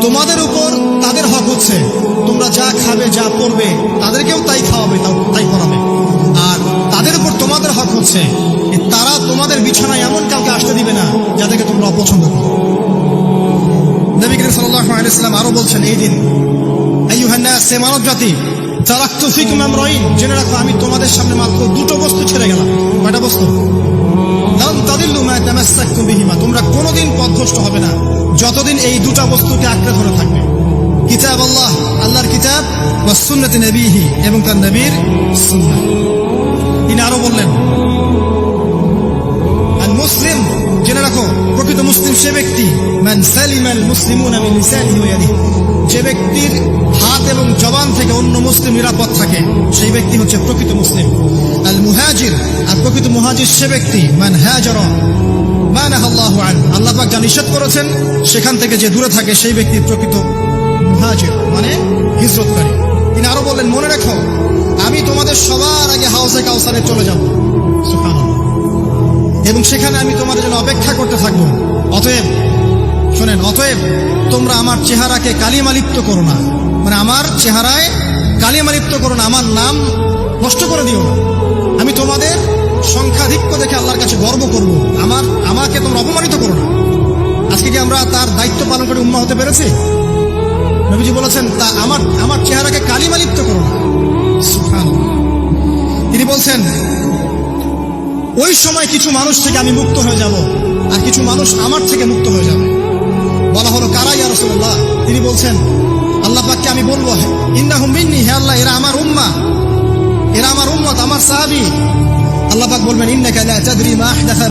তোমাদের উপর তাদের হক হচ্ছে তোমরা যা খাবে যা পড়বে তাদেরকেও তাই খাওয়াবে তাই পড়াবে। আর তাদের উপর তোমাদের হক হচ্ছে তারা তোমাদের বিছানায় এমন কাউকে আসতে দিবে না যাদেরকে তোমরা অপছন্দ করো। নবী করিম সাল্লাল্লাহু আলাইহি ওয়াসাল্লাম আরো বলছেন, এই দিন আইয়ুহান নাস, হে মানব জাতি, তারাকতু ফিকুম আমরাইন, জেনে রাখো আমি তোমাদের সামনে মাত্র দুটো বস্তু ছেড়ে গেলাম। কয়টা বস্তু? লান তাদিল্লু মা তামাসসাকতুম বিহিমা, তোমরা কোনোদিন পথভ্রষ্ট হবে না যতদিন এই দুটো বস্তুকে আঁকড়ে ধরে থাকবে। কিতাব আল্লাহ, আল্লাহর কিতাব, ওয়া সুন্নতি নবীহি, এবং তার নবীর সুন্নাহ। তিনি আরো বললেন, আল মুসলিম, জেনে রাখো প্রকৃত মুসলিম সে ব্যক্তি মান সালিমাল মুসলিমুনা মিন লিসানিহি ওয়া ইয়াদিহি, যে ব্যক্তির হাত এবং জবান থেকে অন্য মুসলিম নিরাপদ থাকে সেই ব্যক্তি হচ্ছে প্রকৃত মুসলিম। আল মুহাজির, আর প্রকৃত মুহাজির সে ব্যক্তি মান হাজারা মা নাহাল্লাহু আনহু, আল্লাহ পাক যা নিষেধ করেছেন সেখান থেকে যে দূরে থাকে সেই ব্যক্তি প্রকৃত মুহাজির, মানে হিজরতকারী। তিনি আরো বললেন, মনে রাখো আমি তোমাদের সবার আগে হাউজে কাউসারে চলে যাব, সুবহানাল্লাহ, এবং সেখানে আমি তোমাদের জন্য অপেক্ষা করতে থাকবো। অতএব শোনেন, অতএব তোমরা আমার চেহারাকে কালিমালিপ্ত করো না, মানে আমার চেহারায় কালিমালিপ্ত করো না, আমার নাম নষ্ট করে দিও না। আমি তোমাদের সংখ্যাধিক্য দেখে আল্লাহর কাছে গর্ব করব, আমাকে তোমরা অপমানিত করো না। আজকে কি আমরা তার দায়িত্ব পালন করে উম্মাহ হতে পেরেছি? নবীজি বলেছেন, তা আমার চেহারাকে কালিমালিপ্ত করো না। সুবহানাল্লাহ। তিনি বলছেন, ওই সময় কিছু মানুষ থেকে আমি মুক্ত হয়ে যাব, আর কিছু মানুষ আমার থেকে মুক্ত হয়ে যাবে। বলা হলো, কারা ইয়া রাসূলুল্লাহ? তিনি বলছেন, আল্লাহ পাককে আমি বলবো, ইন্নাহুম মিন্নি, হে আল্লাহ এরা আমার উম্মাহ, এরা আমার উম্মত, আমার সাহাবী। আল্লাহ পাক বলবেন, ইন্নাকা লা তাদরি মা আহদাথা